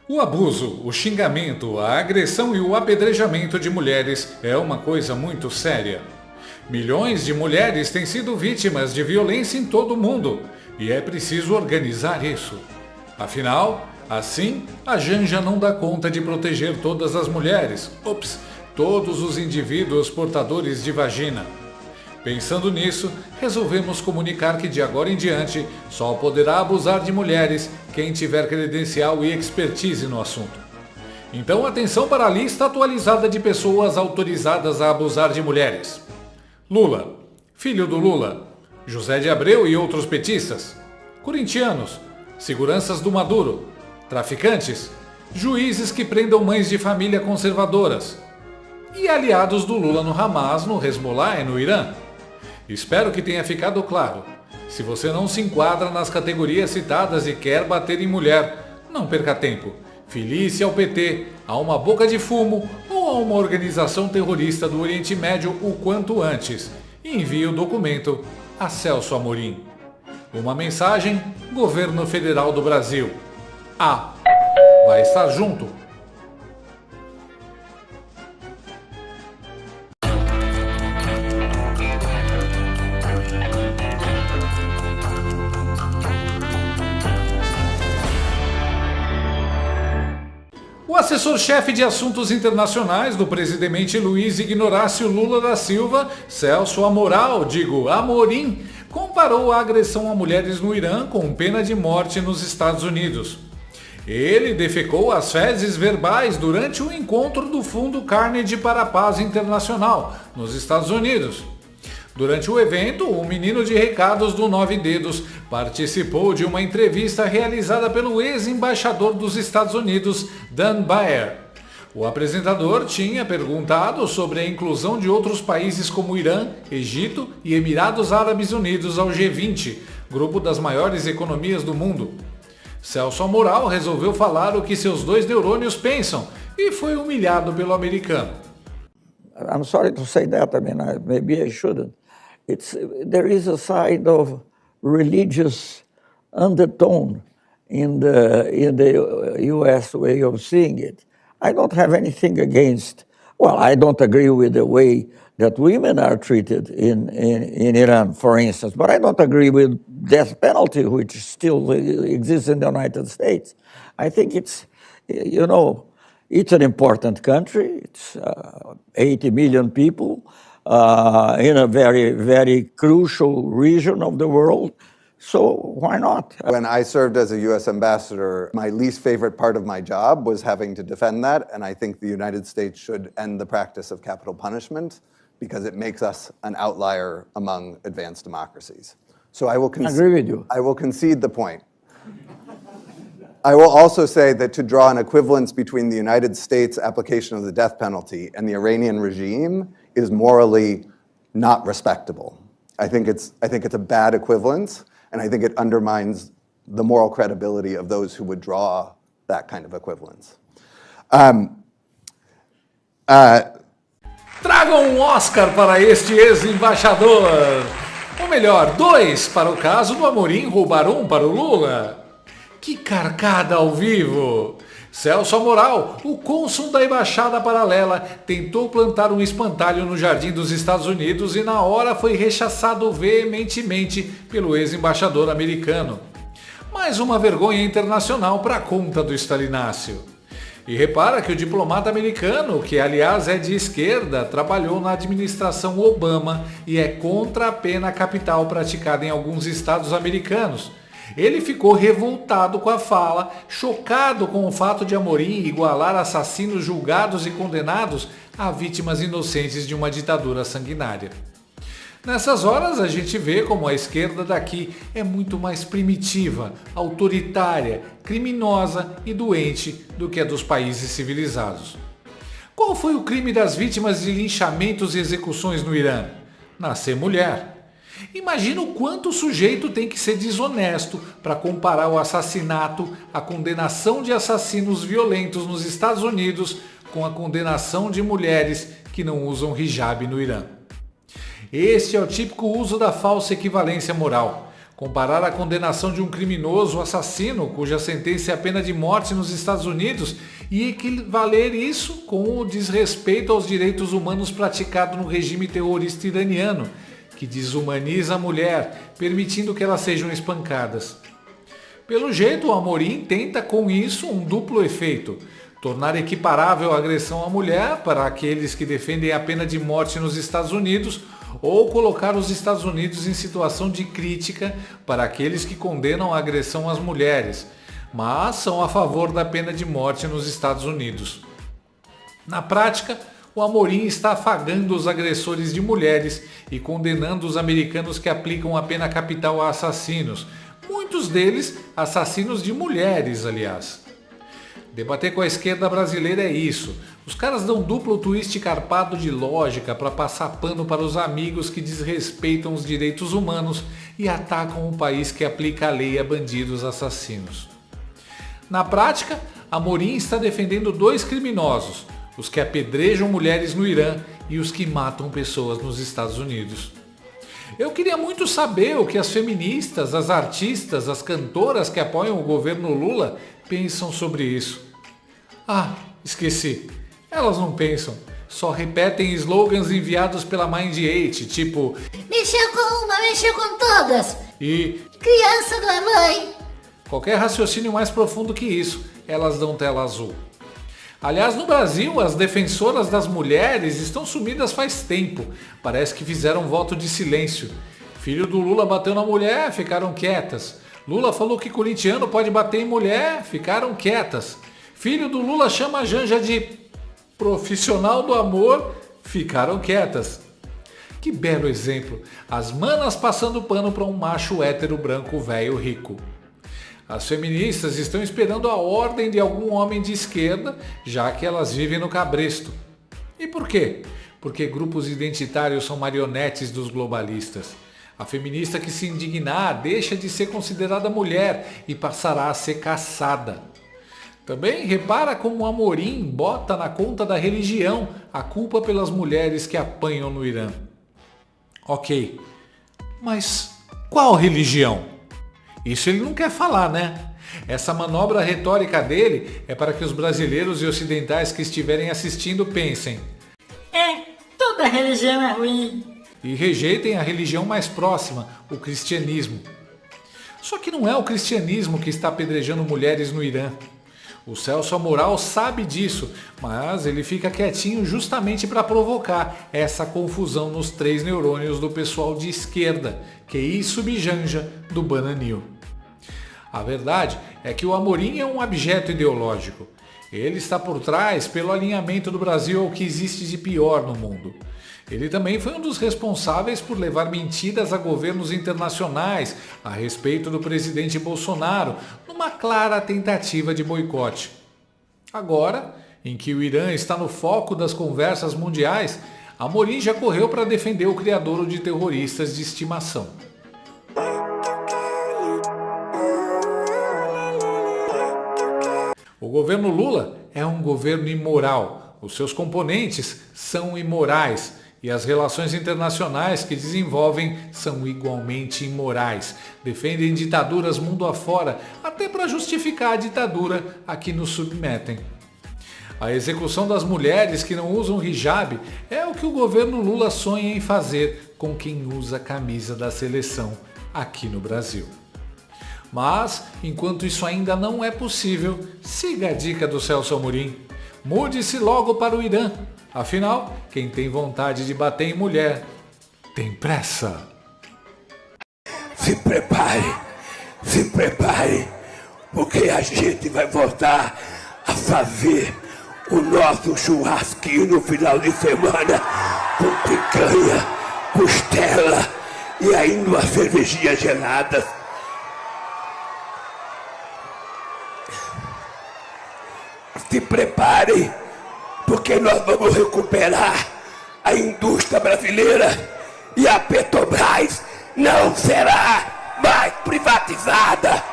O abuso, o xingamento, a agressão e o apedrejamento de mulheres é uma coisa muito séria. Milhões de mulheres têm sido vítimas de violência em todo o mundo e é preciso organizar isso. Afinal, assim, a Janja não dá conta de proteger todas as mulheres, todos os indivíduos portadores de vagina. Pensando nisso, resolvemos comunicar que de agora em diante só poderá abusar de mulheres quem tiver credencial e expertise no assunto. Então atenção para a lista atualizada de pessoas autorizadas a abusar de mulheres. Lula, filho do Lula, José de Abreu e outros petistas, corintianos, seguranças do Maduro, traficantes, juízes que prendam mães de família conservadoras e aliados do Lula no Hamas, no Hezbollah e no Irã. Espero que tenha ficado claro. Se você não se enquadra nas categorias citadas e quer bater em mulher, não perca tempo. Filie-se ao PT, a uma boca de fumo ou a uma organização terrorista do Oriente Médio o quanto antes. E envie o documento a Celso Amorim. Uma mensagem: Governo Federal do Brasil. Vai estar junto. O assessor-chefe de assuntos internacionais do presidente Luiz Ignacio Lula da Silva, Celso Amorim, comparou a agressão a mulheres no Irã com pena de morte nos Estados Unidos. Ele defecou as fezes verbais durante o encontro do Fundo Carnegie para a Paz Internacional, nos Estados Unidos. Durante o evento, o menino de recados do Nove Dedos participou de uma entrevista realizada pelo ex-embaixador dos Estados Unidos, Dan Baer. O apresentador tinha perguntado sobre a inclusão de outros países como Irã, Egito e Emirados Árabes Unidos ao G20, grupo das maiores economias do mundo. Celso Amorim resolveu falar o que seus dois neurônios pensam e foi humilhado pelo americano. I'm sorry to say that. I mean, maybe I shouldn't. There is a side of religious undertone in the U.S. way of seeing it. I don't have anything against. Well, I don't agree with the way that women are treated in Iran, for instance, but I don't agree with death penalty, which still exists in the United States. I think it's an important country. It's 80 million people in a very, very crucial region of the world. So why not? When I served as a U.S. ambassador, my least favorite part of my job was having to defend that, and I think the United States should end the practice of capital punishment because it makes us an outlier among advanced democracies. So I agree with you. I will concede the point. I will also say that to draw an equivalence between the United States application of the death penalty and the Iranian regime is morally not respectable. I think it's a bad equivalence, and I think it undermines the moral credibility of those who would draw that kind of equivalence. Tragam um Oscar para este ex-embaixador. Ou melhor, 2 para o caso do Amorim roubar 1 para o Lula. Que carcada ao vivo! Celso Amorim, o cônsul da Embaixada Paralela, tentou plantar um espantalho no jardim dos Estados Unidos e na hora foi rechaçado veementemente pelo ex-embaixador americano. Mais uma vergonha internacional para a conta do Stalinácio. E repara que o diplomata americano, que aliás é de esquerda, trabalhou na administração Obama e é contra a pena capital praticada em alguns estados americanos. Ele ficou revoltado com a fala, chocado com o fato de Amorim igualar assassinos julgados e condenados a vítimas inocentes de uma ditadura sanguinária. Nessas horas a gente vê como a esquerda daqui é muito mais primitiva, autoritária, criminosa e doente do que a dos países civilizados. Qual foi o crime das vítimas de linchamentos e execuções no Irã? Nascer mulher. Imagina o quanto o sujeito tem que ser desonesto para comparar o assassinato, a condenação de assassinos violentos nos Estados Unidos com a condenação de mulheres que não usam hijab no Irã. Este é o típico uso da falsa equivalência moral. Comparar a condenação de um criminoso assassino, cuja sentença é a pena de morte nos Estados Unidos, e equivaler isso com o desrespeito aos direitos humanos praticado no regime terrorista iraniano, que desumaniza a mulher, permitindo que elas sejam espancadas. Pelo jeito, o Amorim tenta com isso um duplo efeito: tornar equiparável a agressão à mulher para aqueles que defendem a pena de morte nos Estados Unidos, ou colocar os Estados Unidos em situação de crítica para aqueles que condenam a agressão às mulheres, mas são a favor da pena de morte nos Estados Unidos. Na prática, o Amorim está afagando os agressores de mulheres e condenando os americanos que aplicam a pena capital a assassinos, muitos deles assassinos de mulheres, aliás. Debater com a esquerda brasileira é isso. Os caras dão duplo twist carpado de lógica para passar pano para os amigos que desrespeitam os direitos humanos e atacam o país que aplica a lei a bandidos assassinos. Na prática, Amorim está defendendo dois criminosos: os que apedrejam mulheres no Irã e os que matam pessoas nos Estados Unidos. Eu queria muito saber o que as feministas, as artistas, as cantoras que apoiam o governo Lula pensam sobre isso. Ah, esqueci. Elas não pensam, só repetem slogans enviados pela Mind8, tipo mexeu com uma, mexeu com todas. E Criança não é mãe. qualquer raciocínio mais profundo que isso, elas dão tela azul. Aliás, no Brasil, as defensoras das mulheres estão sumidas faz tempo. Parece que fizeram voto de silêncio. Filho do Lula bateu na mulher, ficaram quietas. Lula falou que corintiano pode bater em mulher, ficaram quietas. Filho do Lula chama a Janja de profissional do amor, ficaram quietas. Que belo exemplo, as manas passando pano para um macho hétero branco velho rico. As feministas estão esperando a ordem de algum homem de esquerda, já que elas vivem no cabresto. E por quê? Porque grupos identitários são marionetes dos globalistas. A feminista que se indignar deixa de ser considerada mulher e passará a ser caçada. Também repara como o Amorim bota na conta da religião a culpa pelas mulheres que apanham no Irã. Ok, mas qual religião? Isso ele não quer falar, né? Essa manobra retórica dele é para que os brasileiros e ocidentais que estiverem assistindo pensem: Toda religião é ruim. e rejeitem a religião mais próxima, o cristianismo. Só que não é o cristianismo que está apedrejando mulheres no Irã. O Celso Amoral sabe disso, mas ele fica quietinho justamente para provocar essa confusão nos 3 neurônios do pessoal de esquerda, QI subjanja do Bananil. A verdade é que o Amorim é um abjeto ideológico. Ele está por trás pelo alinhamento do Brasil ao que existe de pior no mundo. Ele também foi um dos responsáveis por levar mentiras a governos internacionais a respeito do presidente Bolsonaro, numa clara tentativa de boicote. Agora, em que o Irã está no foco das conversas mundiais, Amorim já correu para defender o criador de terroristas de estimação. O governo Lula é um governo imoral. Os seus componentes são imorais. E as relações internacionais que desenvolvem são igualmente imorais. Defendem ditaduras mundo afora, até para justificar a ditadura a que nos submetem. A execução das mulheres que não usam hijab é o que o governo Lula sonha em fazer com quem usa a camisa da seleção aqui no Brasil. Mas, enquanto isso ainda não é possível, siga a dica do Celso Amorim. Mude-se logo para o Irã. Afinal, quem tem vontade de bater em mulher, tem pressa. Se prepare, porque a gente vai voltar a fazer o nosso churrasquinho no final de semana com picanha, costela e ainda uma cervejinha gelada. Se prepare, porque nós vamos recuperar a indústria brasileira e a Petrobras não será mais privatizada.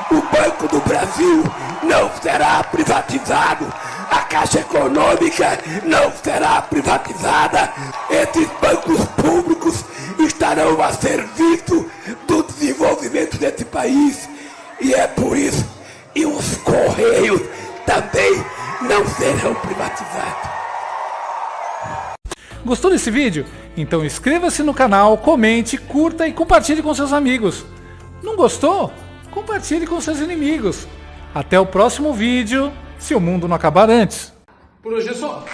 O Banco do Brasil não será privatizado. A Caixa Econômica não será privatizada. Esses bancos públicos estarão a serviço do desenvolvimento desse país. E é por isso que os Correios também não serão privatizados. Gostou desse vídeo? Então inscreva-se no canal, comente, curta e compartilhe com seus amigos. Não gostou? Compartilhe com seus inimigos. Até o próximo vídeo, se o mundo não acabar antes. Por hoje é só.